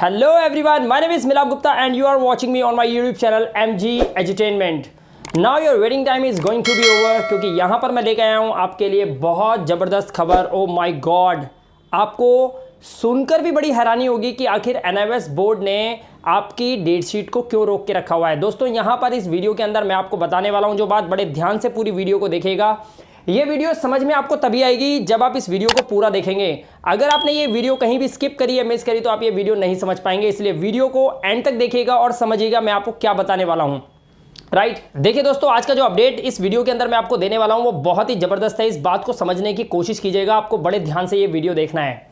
Hello everyone, my name is Milab Gupta and you are watching me on my YouTube channel MG Edutainment. Now your waiting time is going to be over क्योंकि यहाँ पर मैं लेकर आया हूँ आपके लिए बहुत ज़बरदस्त खबर। ओ माय गॉड, आपको सुनकर भी बड़ी हैरानी होगी कि आखिर NIOS बोर्ड ने आपकी डेट शीट को क्यों रोक के रखा हुआ है। दोस्तों यहाँ पर इस वीडियो के अंदर मैं आपको बताने वाला हूँ जो बात, बड़े ध्यान से पूरी वीडियो को देखिएगा। ये वीडियो समझ में आपको तभी आएगी जब आप इस वीडियो को पूरा देखेंगे। अगर आपने ये वीडियो कहीं भी स्किप करी या मिस करी तो आप ये वीडियो नहीं समझ पाएंगे, इसलिए वीडियो को एंड तक देखिएगा और समझिएगा मैं आपको क्या बताने वाला हूँ। राइट, देखिए दोस्तों, आज का जो अपडेट इस वीडियो के अंदर मैं आपको देने वाला हूँ वो बहुत ही जबरदस्त है। इस बात को समझने की कोशिश कीजिएगा, आपको बड़े ध्यान से ये वीडियो देखना है।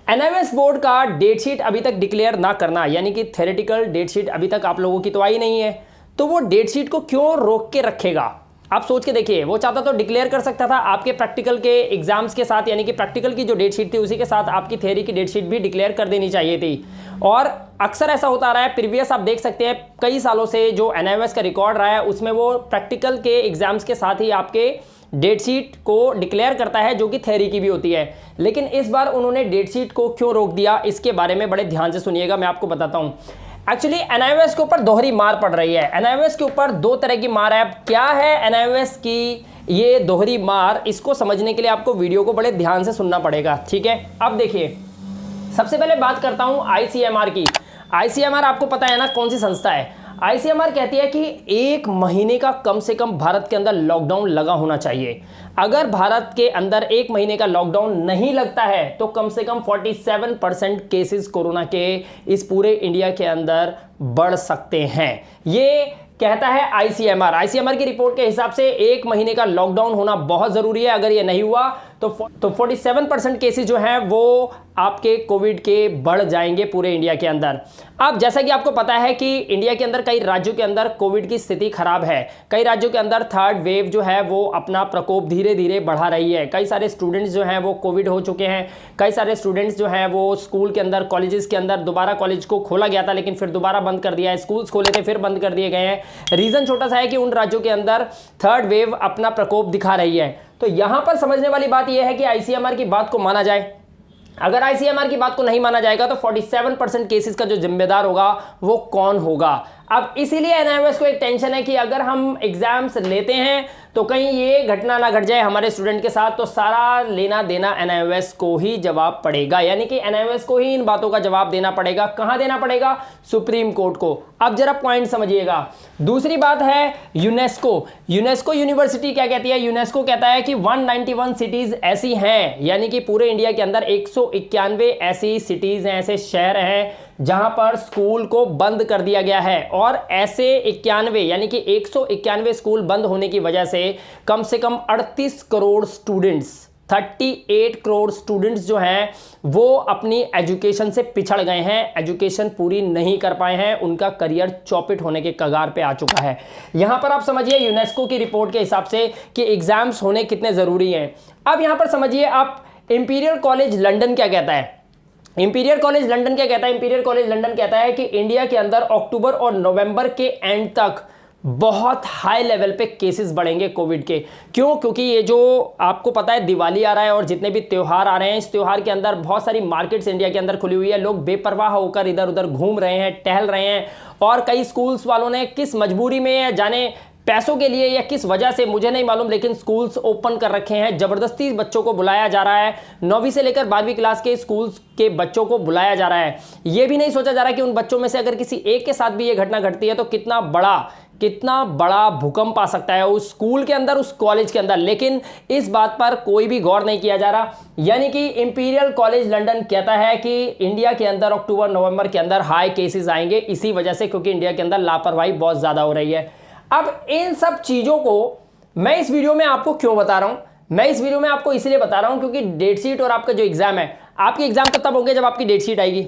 NIOS बोर्ड का डेट शीट अभी तक डिक्लेयर ना करना, यानी कि थ्योरेटिकल डेट शीट अभी तक आप लोगों की तो आई नहीं है, तो वो डेट शीट को क्यों रोक के रखेगा। आप सोच के देखिए, वो चाहता तो डिक्लेयर कर सकता था आपके प्रैक्टिकल के एग्जाम्स के साथ, यानी कि प्रैक्टिकल की जो डेट शीट थी उसी के साथ आपकी थ्योरी की डेट शीट भी डिक्लेयर कर देनी चाहिए थी। और अक्सर ऐसा होता रहा है, प्रीवियस आप देख सकते हैं कई सालों से जो NIOS का रिकॉर्ड रहा है उसमें वो प्रैक्टिकल के एग्जाम्स के साथ ही आपके डेट शीट को डिक्लेयर करता है जो कि थ्योरी की भी होती है। लेकिन इस बार उन्होंने डेट शीट को क्यों रोक दिया, इसके बारे में बड़े ध्यान से सुनिएगा, मैं आपको बताता हूँ। एक्चुअली NIOS के ऊपर दोहरी मार पड़ रही है। NIOS के ऊपर दो तरह की मार है। अब क्या है NIOS की ये दोहरी मार, इसको समझने के लिए आपको वीडियो को बड़े ध्यान से सुनना पड़ेगा, ठीक है। अब देखिए, सबसे पहले बात करता हूं ICMR की। ICMR आपको पता है ना कौन सी संस्था है। ICMR कहती है कि 1 महीने का कम से कम भारत के अंदर लॉकडाउन लगा होना चाहिए। अगर भारत के अंदर 1 महीने का लॉकडाउन नहीं लगता है तो कम से कम 47% केसेस कोरोना के इस पूरे इंडिया के अंदर बढ़ सकते हैं, ये कहता है ICMR की रिपोर्ट के हिसाब से 1 महीने का लॉकडाउन होना बहुत ज़रूरी है। अगर ये नहीं हुआ तो 47% केसेस जो हैं वो आपके कोविड के बढ़ जाएंगे पूरे इंडिया के अंदर। अब जैसा कि आपको पता है कि इंडिया के अंदर कई राज्यों के अंदर कोविड की स्थिति खराब है। कई राज्यों के अंदर थर्ड वेव जो है वो अपना प्रकोप धीरे धीरे बढ़ा रही है। कई सारे स्टूडेंट्स जो हैं वो कोविड हो चुके हैं। कई सारे स्टूडेंट्स जो हैं वो स्कूल के अंदर, कॉलेजेस के अंदर, दोबारा कॉलेज को खोला गया था लेकिन फिर दोबारा बंद कर दिया है। स्कूल्स खोले थे फिर बंद कर दिए गए हैं। रीज़न छोटा सा है कि उन राज्यों के अंदर थर्ड वेव अपना प्रकोप दिखा रही है। तो यहां पर समझने वाली बात यह है कि ICMR की बात को माना जाए। अगर ICMR की बात को नहीं माना जाएगा तो 47% केसेस का जो जिम्मेदार होगा वो कौन होगा। अब इसीलिए NIOS को एक टेंशन है कि अगर हम एग्जाम्स लेते हैं तो कहीं ये घटना ना घट जाए हमारे स्टूडेंट के साथ, तो सारा लेना देना NIOS को ही जवाब पड़ेगा, यानी कि NIOS को ही इन बातों का जवाब देना पड़ेगा। कहां देना पड़ेगा? सुप्रीम कोर्ट को। अब जरा पॉइंट समझिएगा। दूसरी बात है यूनेस्को यूनिवर्सिटी क्या कहती है? यूनेस्को कहता है कि 191 सिटीज ऐसी हैं, यानी कि पूरे इंडिया के अंदर 191 ऐसी सिटीज हैं, ऐसे शहर हैं जहां पर स्कूल को बंद कर दिया गया है। और ऐसे 91 यानी कि 191 स्कूल बंद होने की वजह से कम 38 करोड़ स्टूडेंट्स, 38 करोड़ स्टूडेंट्स जो हैं वो अपनी एजुकेशन से पिछड़ गए हैं, एजुकेशन पूरी नहीं कर पाए हैं, उनका करियर चौपट होने के कगार पे आ चुका है। यहां पर आप समझिए यूनेस्को की रिपोर्ट के हिसाब से कि एग्जाम्स होने कितने ज़रूरी हैं। अब यहां पर समझिए आप, इंपीरियल कॉलेज लंदन क्या कहता है? इंपीरियल कॉलेज लंदन कहता है कि इंडिया के अंदर अक्टूबर और नवंबर के एंड तक बहुत हाई लेवल पे केसेस बढ़ेंगे कोविड के। क्यों? क्योंकि ये जो आपको पता है दिवाली आ रहा है और जितने भी त्यौहार आ रहे हैं, इस त्यौहार के अंदर बहुत सारी मार्केट्स इंडिया के अंदर खुली हुई है। लोग बेपरवाह होकर इधर उधर घूम रहे हैं, टहल रहे हैं। और कई स्कूल्स वालों ने किस मजबूरी में, जाने पैसों के लिए या किस वजह से मुझे नहीं मालूम, लेकिन स्कूल्स ओपन कर रखे हैं। जबरदस्ती बच्चों को बुलाया जा रहा है, 9वीं से लेकर 12वीं क्लास के स्कूल्स के बच्चों को बुलाया जा रहा है। यह भी नहीं सोचा जा रहा कि उन बच्चों में से अगर किसी एक के साथ भी ये घटना घटती है तो कितना बड़ा भूकंप आ सकता है उस स्कूल के अंदर, उस कॉलेज के अंदर। लेकिन इस बात पर कोई भी गौर नहीं किया जा रहा। यानी कि इंपीरियल कॉलेज लंदन कहता है कि इंडिया के अंदर अक्टूबर नवंबर के अंदर हाई केसेस आएंगे, इसी वजह से, क्योंकि इंडिया के अंदर लापरवाही बहुत ज्यादा हो रही है। अब इन सब चीजों को मैं इस वीडियो में आपको क्यों बता रहा हूं? मैं इस वीडियो में आपको इसलिए बता रहा हूं क्योंकि डेट शीट और आपका जो एग्जाम है, आपके एग्जाम तब होंगे जब आपकी डेट शीट आएगी,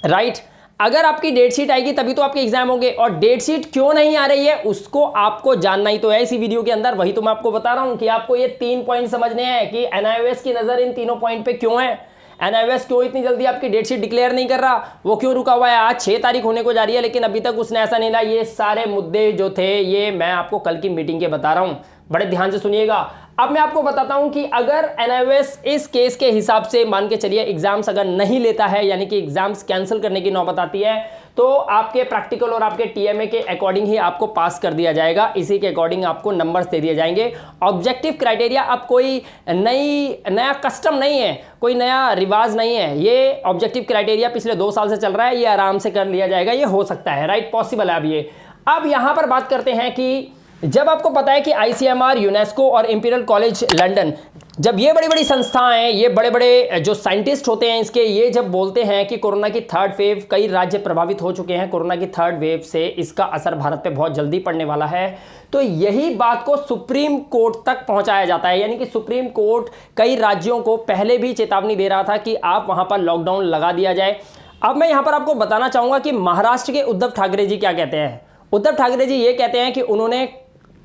राइट। अगर आपकी डेट शीट आएगी तभी तो आपके एग्जाम होंगे। और डेट शीट क्यों नहीं आ रही है उसको आपको जानना ही तो है इसी वीडियो के अंदर। वही तो मैं आपको बता रहा हूं कि आपको ये 3 पॉइंट समझने हैं कि NIOS की नजर इन तीनों पॉइंट पे क्यों है। NIOS क्यों इतनी जल्दी आपकी डेट शीट डिक्लेयर नहीं कर रहा, वो क्यों रुका हुआ है। आज 6 तारीख होने को जा रही है लेकिन अभी तक उसने ऐसा नहीं लिया। ये सारे मुद्दे जो थे ये मैं आपको कल की मीटिंग के बता रहा हूं। बड़े ध्यान से सुनिएगा। अब मैं आपको बताता हूं कि अगर एनआईओएस इस केस के हिसाब से मान के चलिए एग्जाम्स अगर नहीं लेता है, यानी कि एग्जाम्स कैंसिल करने की नौबत आती है, तो आपके प्रैक्टिकल और आपके टीएमए के अकॉर्डिंग ही आपको पास कर दिया जाएगा। इसी के अकॉर्डिंग आपको नंबर्स दे दिए जाएंगे। ऑब्जेक्टिव क्राइटेरिया अब कोई नया कस्टम नहीं है, कोई नया रिवाज नहीं है। ये ऑब्जेक्टिव क्राइटेरिया पिछले 2 साल से चल रहा है, ये आराम से कर लिया जाएगा, ये हो सकता है, राइट, पॉसिबल है। अब यहां पर बात करते हैं कि जब आपको पता है कि आईसीएमआर, यूनेस्को और इंपीरियल कॉलेज लंदन, जब ये बड़ी बड़ी संस्थाएं, ये बड़े बड़े जो साइंटिस्ट होते हैं इसके, ये जब बोलते हैं कि कोरोना की थर्ड वेव, कई राज्य प्रभावित हो चुके हैं कोरोना की थर्ड वेव से, इसका असर भारत पे बहुत जल्दी पड़ने वाला है, तो यही बात को सुप्रीम कोर्ट तक पहुंचाया जाता है। यानी कि सुप्रीम कोर्ट कई राज्यों को पहले भी चेतावनी दे रहा था कि आप वहां पर लॉकडाउन लगा दिया जाए। अब मैं यहां पर आपको बताना चाहूंगा कि महाराष्ट्र के उद्धव ठाकरे जी क्या कहते हैं। उद्धव ठाकरे जी ये कहते हैं कि उन्होंने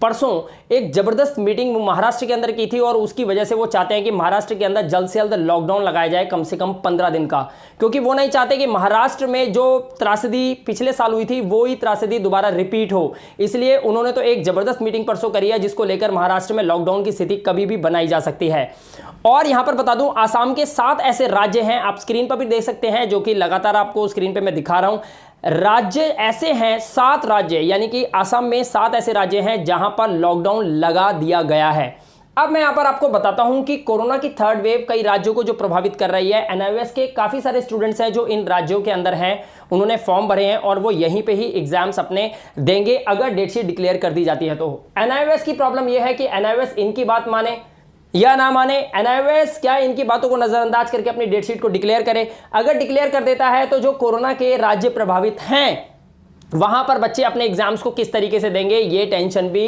परसों एक जबरदस्त मीटिंग महाराष्ट्र के अंदर की थी और उसकी वजह से वो चाहते हैं कि महाराष्ट्र के अंदर जल्द से जल्द लॉकडाउन लगाया जाए, कम से कम 15 दिन का, क्योंकि वो नहीं चाहते कि महाराष्ट्र में जो त्रासदी पिछले साल हुई थी वो ही त्रासदी दोबारा रिपीट हो। इसलिए उन्होंने तो एक जबरदस्त मीटिंग परसों करी है, जिसको लेकर महाराष्ट्र में लॉकडाउन की स्थिति कभी भी बनाई जा सकती है। और यहां पर बता दूं, आसाम के 7 ऐसे राज्य हैं, आप स्क्रीन पर भी देख सकते हैं, जो कि लगातार आपको स्क्रीन पर मैं दिखा रहा हूं। राज्य ऐसे हैं 7 राज्य, यानी कि असम में 7 ऐसे राज्य हैं जहां पर लॉकडाउन लगा दिया गया है। अब मैं यहां पर आपको बताता हूं कि कोरोना की थर्ड वेव कई राज्यों को जो प्रभावित कर रही है, एनआईओएस के काफी सारे स्टूडेंट्स हैं जो इन राज्यों के अंदर हैं, उन्होंने फॉर्म भरे हैं और वो यहीं पे ही एग्जाम्स अपने देंगे अगर डेट शीट डिक्लेयर कर दी जाती है। तो एनआईओएस की प्रॉब्लम यह है कि एनआईओएस इनकी बात माने या ना माने, एनआईओएस क्या इनकी बातों को नजरअंदाज करके अपनी डेट शीट को डिक्लेयर करे। अगर डिक्लेयर कर देता है तो जो कोरोना के राज्य प्रभावित हैं वहां पर बच्चे अपने एग्जाम्स को किस तरीके से देंगे, ये टेंशन भी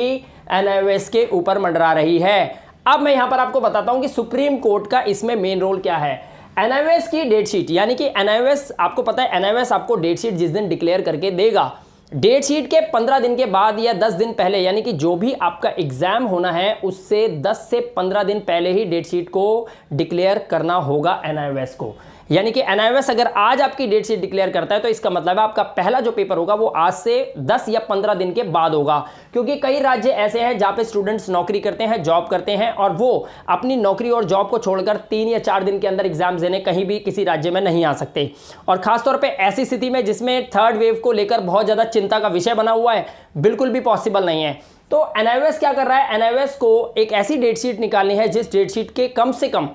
एनआईओएस के ऊपर मंडरा रही है। अब मैं यहां पर आपको बताता हूं कि सुप्रीम कोर्ट का इसमें मेन रोल क्या है। एनआईओएस की डेट शीट, यानी कि एनआईओएस, आपको पता है एनआईओएस आपको डेट शीट जिस दिन डिक्लेयर करके देगा, डेट शीट के 15 दिन के बाद या 10 दिन पहले, यानी कि जो भी आपका एग्जाम होना है उससे 10 से 15 दिन पहले ही डेट शीट को डिक्लेयर करना होगा एनआईओएस को। यानी कि एनआईओएस अगर आज आपकी डेट शीट डिक्लेयर करता है तो इसका मतलब है आपका पहला जो पेपर होगा वो आज से 10 या 15 दिन के बाद होगा, क्योंकि कई राज्य ऐसे हैं जहां पे स्टूडेंट्स नौकरी करते हैं, जॉब करते हैं और वो अपनी नौकरी और जॉब को छोड़कर 3 या 4 दिन के अंदर एग्जाम देने कहीं भी किसी राज्य में नहीं आ सकते। और खासतौर पर ऐसी स्थिति में जिसमें थर्ड वेव को लेकर बहुत ज्यादा चिंता का विषय बना हुआ है, बिल्कुल भी पॉसिबल नहीं है। तो एनआईओएस क्या कर रहा है, एनआईओएस को एक ऐसी डेट शीट निकालनी है जिस डेट शीट के कम से कम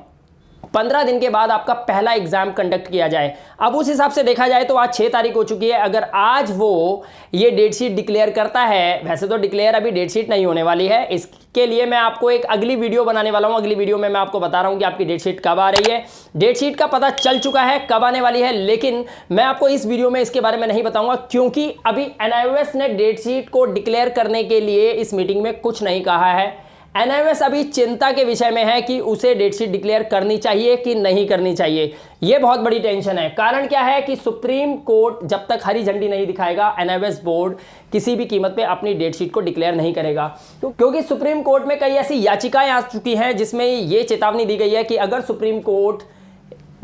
15 दिन के बाद आपका पहला एग्जाम कंडक्ट किया जाए। अब उस हिसाब से देखा जाए तो आज 6 तारीख हो चुकी है, अगर आज वो ये डेट शीट डिक्लेयर करता है, वैसे तो डिक्लेयर अभी डेट शीट नहीं होने वाली है, इसके लिए मैं आपको एक अगली वीडियो बनाने वाला हूं। अगली वीडियो में मैं आपको बता रहा हूं कि आपकी डेट शीट कब आ रही है। डेट शीट का पता चल चुका है कब आने वाली है, लेकिन मैं आपको इस वीडियो में इसके बारे में नहीं बताऊंगा, क्योंकि अभी एनआईओएस ने डेट शीट को डिक्लेयर करने के लिए इस मीटिंग में कुछ नहीं कहा है। एनआईओएस अभी चिंता के विषय में है कि उसे डेट शीट डिक्लेयर करनी चाहिए कि नहीं करनी चाहिए। यह बहुत बड़ी टेंशन है। कारण क्या है कि सुप्रीम कोर्ट जब तक हरी झंडी नहीं दिखाएगा, एनआईओएस बोर्ड किसी भी कीमत पे अपनी डेट शीट को डिक्लेयर नहीं करेगा। तो क्योंकि सुप्रीम कोर्ट में कई ऐसी याचिकाएं आ चुकी हैं जिसमें यह चेतावनी दी गई है कि अगर सुप्रीम कोर्ट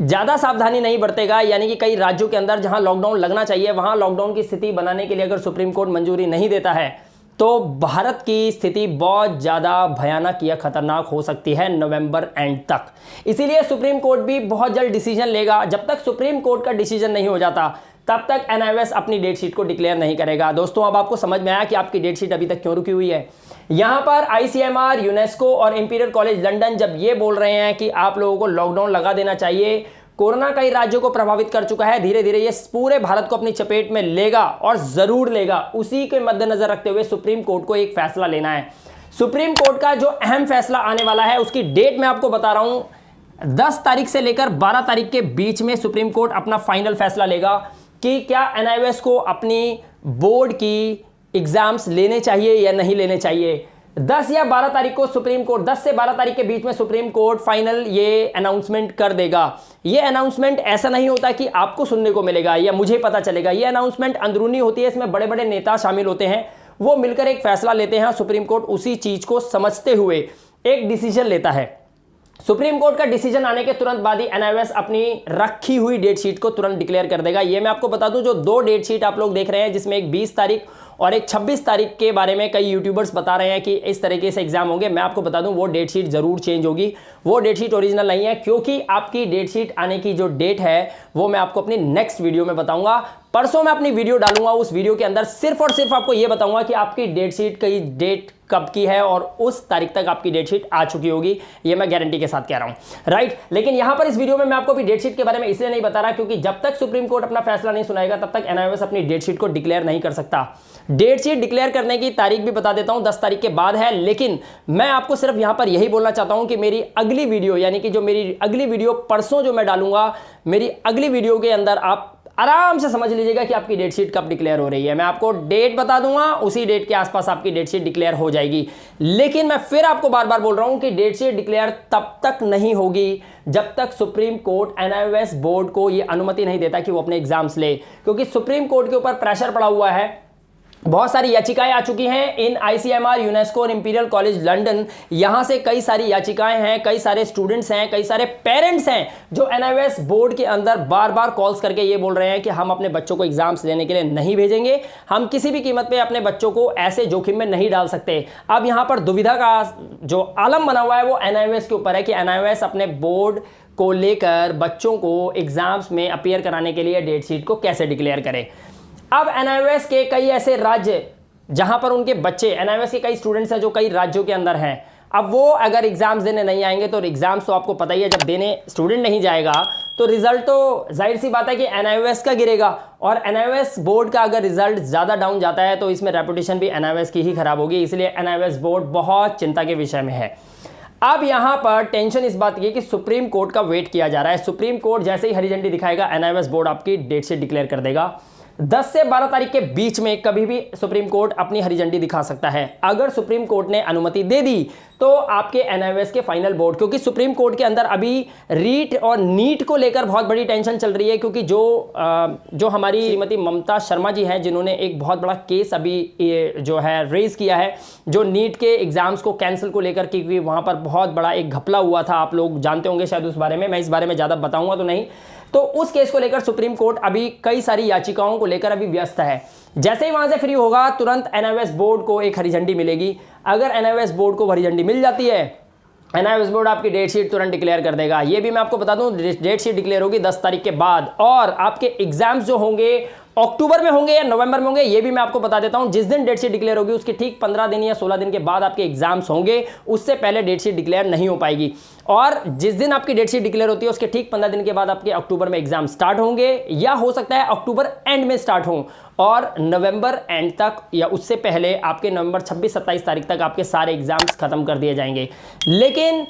ज़्यादा सावधानी नहीं बरतेगा, यानी कि कई राज्यों के अंदर जहां लॉकडाउन लगना चाहिए वहां लॉकडाउन की स्थिति बनाने के लिए अगर सुप्रीम कोर्ट मंजूरी नहीं देता है तो भारत की स्थिति बहुत ज़्यादा भयानक या खतरनाक हो सकती है नवंबर एंड तक। इसीलिए सुप्रीम कोर्ट भी बहुत जल्द डिसीजन लेगा। जब तक सुप्रीम कोर्ट का डिसीजन नहीं हो जाता तब तक एनआईओएस अपनी डेट शीट को डिक्लेयर नहीं करेगा। दोस्तों, अब आपको समझ में आया कि आपकी डेट शीट अभी तक क्यों रुकी हुई है। यहां पर आईसीएमआर, यूनेस्को और इंपीरियल कॉलेज लंदन जब ये बोल रहे हैं कि आप लोगों को लॉकडाउन लगा देना चाहिए, कोरोना कई राज्यों को प्रभावित कर चुका है, धीरे धीरे ये पूरे भारत को अपनी चपेट में लेगा और जरूर लेगा, उसी के मद्देनजर रखते हुए सुप्रीम कोर्ट को एक फैसला लेना है। सुप्रीम कोर्ट का जो अहम फैसला आने वाला है उसकी डेट मैं आपको बता रहा हूं, 10 तारीख से लेकर 12 तारीख के बीच में सुप्रीम कोर्ट अपना फाइनल फैसला लेगा कि क्या एनआईओएस को अपनी बोर्ड की एग्जाम्स लेने चाहिए या नहीं लेने चाहिए। 10 या 12 तारीख को सुप्रीम कोर्ट, 10 से 12 तारीख के बीच में सुप्रीम कोर्ट फाइनल ये अनाउंसमेंट कर देगा। ये अनाउंसमेंट ऐसा नहीं होता कि आपको सुनने को मिलेगा या मुझे पता चलेगा, ये अनाउंसमेंट अंदरूनी होती है, इसमें बड़े बड़े नेता शामिल होते हैं, वो मिलकर एक फैसला लेते हैं। सुप्रीम कोर्ट उसी चीज को समझते हुए एक डिसीजन लेता है। सुप्रीम कोर्ट का डिसीजन आने के तुरंत बाद ही एनआईओएस अपनी रखी हुई डेट शीट को तुरंत डिक्लेयर कर देगा। ये मैं आपको बता दूं, जो दो डेट शीट आप लोग देख रहे हैं, जिसमें एक 20 तारीख और एक 26 तारीख के बारे में कई यूट्यूबर्स बता रहे हैं कि इस तरीके से एग्जाम होंगे, मैं आपको बता दूं वो डेट शीट जरूर चेंज होगी। वो डेट शीट ओरिजिनल नहीं है, क्योंकि आपकी डेट शीट आने की जो डेट है वो मैं आपको अपनी नेक्स्ट वीडियो में बताऊंगा। परसों मैं अपनी वीडियो डालूंगा, उस वीडियो के अंदर सिर्फ और सिर्फ आपको यह बताऊंगा कि आपकी डेट शीट की डेट कब की है और उस तारीख तक आपकी डेट शीट आ चुकी होगी। ये मैं गारंटी के साथ कह रहा हूं, राइट। लेकिन यहां पर इस वीडियो में मैं आपको भी डेट शीट के बारे में इसलिए नहीं बता रहा क्योंकि जब तक सुप्रीम कोर्ट अपना फैसला नहीं सुनाएगा तब तक एनआईओएस अपनी डेट शीट को डिक्लेयर नहीं कर सकता। डेट शीट डिक्लेयर करने की तारीख भी बता देता हूं, 10 तारीख के बाद है। लेकिन मैं आपको सिर्फ यहां पर यही बोलना चाहता हूं कि मेरी अगली वीडियो, यानी कि जो मेरी अगली वीडियो परसों जो मैं डालूंगा, मेरी अगली वीडियो के अंदर आप आराम से समझ लीजिएगा कि आपकी डेट शीट कब डिक्लेयर हो रही है। मैं आपको डेट बता दूंगा, उसी डेट के आसपास आपकी डेट शीट डिक्लेयर हो जाएगी। लेकिन मैं फिर आपको बार बार बोल रहा हूं कि डेट शीट डिक्लेयर तब तक नहीं होगी जब तक सुप्रीम कोर्ट एनआईओएस बोर्ड को यह अनुमति नहीं देता कि वो अपने एग्जाम्स ले, क्योंकि सुप्रीम कोर्ट के ऊपर प्रेशर पड़ा हुआ है। बहुत सारी याचिकाएं आ चुकी हैं इन आईसीएमआर, यूनेस्को और इंपीरियल कॉलेज लंदन। यहां से कई सारी याचिकाएं हैं, कई सारे स्टूडेंट्स हैं, कई सारे पेरेंट्स हैं जो एनआईओएस बोर्ड के अंदर बार बार कॉल्स करके ये बोल रहे हैं कि हम अपने बच्चों को एग्जाम्स लेने के लिए नहीं भेजेंगे, हम किसी भी कीमत पे अपने बच्चों को ऐसे जोखिम में नहीं डाल सकते। अब यहां पर दुविधा का जो आलम बना हुआ है वो एनआईओएस के ऊपर है कि एनआईओएस अपने बोर्ड को लेकर बच्चों को एग्जाम्स में अपीयर कराने के लिए डेट शीट को कैसे डिक्लेयर करे। अब एनआईओएस के कई ऐसे राज्य जहां पर उनके बच्चे, एनआईओएस के कई स्टूडेंट्स हैं जो कई राज्यों के अंदर हैं, अब वो अगर एग्जाम्स देने नहीं आएंगे तो एग्जाम्स तो आपको पता ही है, जब देने स्टूडेंट नहीं जाएगा तो रिजल्ट तो जाहिर सी बात है कि एनआईओएस का गिरेगा। और एनआईओएस बोर्ड का अगर रिजल्ट ज़्यादा डाउन जाता है तो इसमें रेपुटेशन भी एनआईओएस की ही खराब होगी। इसलिए एनआईओएस बोर्ड बहुत चिंता के विषय में है। अब यहां पर टेंशन इस बात की है कि सुप्रीम कोर्ट का वेट किया जा रहा है। सुप्रीम कोर्ट जैसे ही हरी झंडी दिखाएगा, एनआईओएस बोर्ड आपकी डेट से डिक्लेयर कर देगा। 10 से 12 तारीख के बीच में कभी भी सुप्रीम कोर्ट अपनी हरी झंडी दिखा सकता है। अगर सुप्रीम कोर्ट ने अनुमति दे दी तो आपके एनआईओएस के फाइनल बोर्ड, क्योंकि सुप्रीम कोर्ट के अंदर अभी रीट और नीट को लेकर बहुत बड़ी टेंशन चल रही है, क्योंकि जो हमारी श्रीमती ममता शर्मा जी हैं, जिन्होंने एक बहुत बड़ा केस अभी जो है रेज किया है, जो नीट के एग्जाम्स को कैंसिल को लेकर, क्योंकि वहां पर बहुत बड़ा एक घपला हुआ था, आप लोग जानते होंगे शायद उस बारे में, मैं इस बारे में ज़्यादा बताऊंगा तो नहीं। तो उस केस को लेकर सुप्रीम कोर्ट अभी कई सारी याचिकाओं को लेकर अभी व्यस्त है। जैसे ही वहां से फ्री होगा तुरंत एनआईओएस बोर्ड को एक हरी झंडी मिलेगी। अगर एनआईओएस बोर्ड को हरी झंडी मिल जाती है, एनआईओएस बोर्ड आपकी डेट शीट तुरंत डिक्लेयर कर देगा। ये भी मैं आपको बता दूं, डेट शीट डिक्लेयर होगी 10 तारीख के बाद, और आपके एग्जाम्स जो होंगे अक्टूबर में होंगे या नवंबर में होंगे, ये भी मैं आपको बता देता हूं। जिस दिन डेट शीट डिक्लेयर होगी उसके ठीक 15 दिन या 16 दिन के बाद आपके एग्जाम्स होंगे, उससे पहले डेट शीट डिक्लेयर नहीं हो पाएगी। और जिस दिन आपकी डेट शीट डिक्लेयर होती है उसके ठीक 15 दिन के बाद आपके अक्टूबर में एग्जाम स्टार्ट होंगे, या हो सकता है अक्टूबर एंड में स्टार्ट हों और नवंबर एंड तक या उससे पहले आपके नवंबर 26-27 तारीख तक आपके सारे एग्जाम्स खत्म कर दिए जाएंगे। लेकिन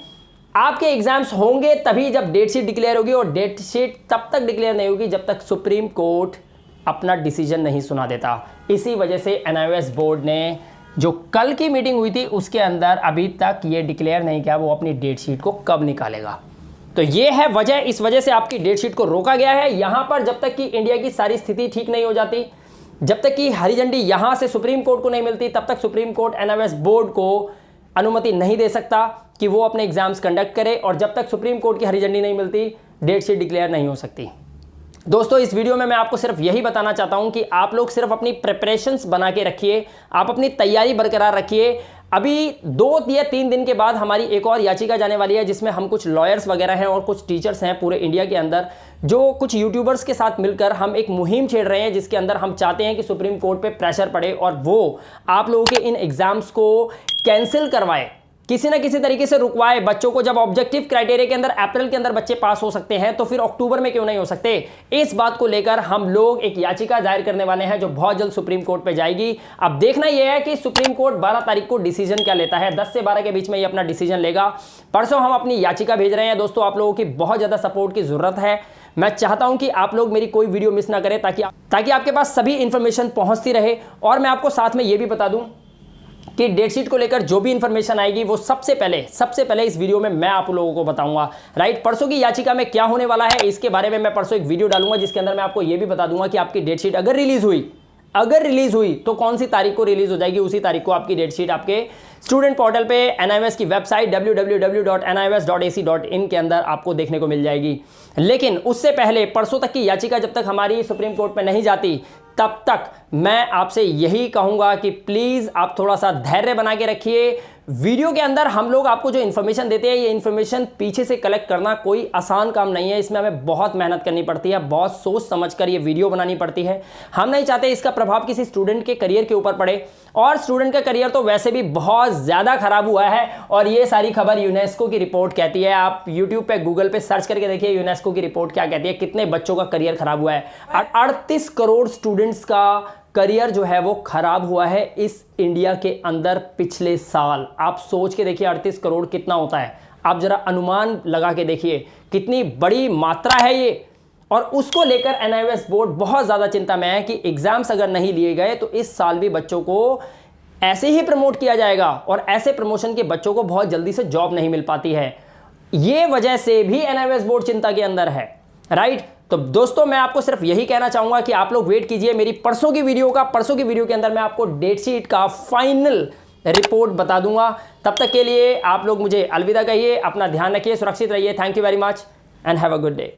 आपके एग्जाम्स होंगे तभी जब डेट शीट डिक्लेयर होगी, और डेट शीट तब तक डिक्लेयर नहीं होगी जब तक सुप्रीम कोर्ट अपना डिसीजन नहीं सुना देता। इसी वजह से एनआईओएस बोर्ड ने जो कल की मीटिंग हुई थी उसके अंदर अभी तक ये डिक्लेयर नहीं किया वो अपनी डेट शीट को कब निकालेगा। तो ये है वजह, इस वजह से आपकी डेट शीट को रोका गया है। यहां पर जब तक कि इंडिया की सारी स्थिति ठीक नहीं हो जाती, जब तक कि हरी झंडी यहां से सुप्रीम कोर्ट को नहीं मिलती, तब तक सुप्रीम कोर्ट एनआईओएस बोर्ड को अनुमति नहीं दे सकता कि वो अपने एग्जाम्स कंडक्ट करे, और जब तक सुप्रीम कोर्ट की हरी झंडी नहीं मिलती डेट शीट डिक्लेयर नहीं हो सकती। दोस्तों, इस वीडियो में मैं आपको सिर्फ यही बताना चाहता हूं कि आप लोग सिर्फ अपनी प्रिपरेशंस बना के रखिए, आप अपनी तैयारी बरकरार रखिए। अभी 2 या 3 दिन के बाद हमारी एक और याचिका जाने वाली है, जिसमें हम कुछ लॉयर्स वगैरह हैं और कुछ टीचर्स हैं पूरे इंडिया के अंदर, जो कुछ यूट्यूबर्स के साथ मिलकर हम एक मुहिम छेड़ रहे हैं, जिसके अंदर हम चाहते हैं कि सुप्रीम कोर्ट पे प्रेशर पड़े और वो आप लोगों के इन एग्जाम्स को कैंसिल करवाए, किसी ना किसी तरीके से रुकवाए। बच्चों को जब ऑब्जेक्टिव क्राइटेरिया के अंदर अप्रैल के अंदर बच्चे पास हो सकते हैं तो फिर अक्टूबर में क्यों नहीं हो सकते। इस बात को लेकर हम लोग एक याचिका दायर करने वाले हैं जो बहुत जल्द सुप्रीम कोर्ट पे जाएगी। अब देखना यह है कि सुप्रीम कोर्ट 12 तारीख को डिसीजन क्या लेता है। 10 से 12 के बीच में ये अपना डिसीजन लेगा। परसों हम अपनी याचिका भेज रहे हैं। दोस्तों, आप लोगों की बहुत ज़्यादा सपोर्ट की जरूरत है। मैं चाहता हूं कि आप लोग मेरी कोई वीडियो मिस ना करें, ताकि आपके पास सभी इंफॉर्मेशन पहुंचती रहे। और मैं आपको साथ में ये भी बता दूं कि डेट शीट को लेकर जो भी इंफॉर्मेशन आएगी वो सबसे पहले इस वीडियो में मैं आप लोगों को बताऊंगा। राइट, परसों की याचिका में क्या होने वाला है इसके बारे में मैं परसों एक वीडियो डालूंगा, जिसके अंदर मैं आपको ये भी बता दूंगा कि आपकी डेट शीट अगर रिलीज हुई, अगर रिलीज हुई तो कौन सी तारीख को रिलीज हो जाएगी, उसी तारीख को आपकी डेट शीट आपके स्टूडेंट पोर्टल पे NIOS की वेबसाइट www.nios.ac.in के अंदर आपको देखने को मिल जाएगी। लेकिन उससे पहले परसों तक की याचिका जब तक हमारी सुप्रीम कोर्ट में नहीं जाती तब तक मैं आपसे यही कहूंगा कि प्लीज आप थोड़ा सा धैर्य बना के रखिए। वीडियो के अंदर हम लोग आपको जो इन्फॉर्मेशन देते हैं, ये इन्फॉर्मेशन पीछे से कलेक्ट करना कोई आसान काम नहीं है। इसमें हमें बहुत मेहनत करनी पड़ती है, बहुत सोच समझ कर ये वीडियो बनानी पड़ती है। हम नहीं चाहते इसका प्रभाव किसी स्टूडेंट के करियर के ऊपर पड़े, और स्टूडेंट का करियर तो वैसे भी बहुत ज़्यादा खराब हुआ है। और ये सारी खबर यूनेस्को की रिपोर्ट कहती है। आप यूट्यूब पे गूगल पे सर्च करके देखिए यूनेस्को की रिपोर्ट क्या कहती है, कितने बच्चों का करियर खराब हुआ है। 38 करोड़ स्टूडेंट्स का करियर जो है वो खराब हुआ है इस इंडिया के अंदर पिछले साल। आप सोच के देखिए 38 करोड़ कितना होता है, आप जरा अनुमान लगा के देखिए कितनी बड़ी मात्रा है ये। और उसको लेकर NIOS बोर्ड बहुत ज़्यादा चिंता में है कि एग्जाम्स अगर नहीं लिए गए तो इस साल भी बच्चों को ऐसे ही प्रमोट किया जाएगा, और ऐसे प्रमोशन के बच्चों को बहुत जल्दी से जॉब नहीं मिल पाती है। ये वजह से भी NIOS बोर्ड चिंता के अंदर है, राइट। तो दोस्तों मैं आपको सिर्फ यही कहना चाहूंगा कि आप लोग वेट कीजिए मेरी परसों की वीडियो के अंदर मैं आपको डेट शीट का फाइनल रिपोर्ट बता दूंगा। तब तक के लिए आप लोग मुझे अलविदा कहिए, अपना ध्यान रखिए, सुरक्षित रहिए। Thank you very much and have a good day.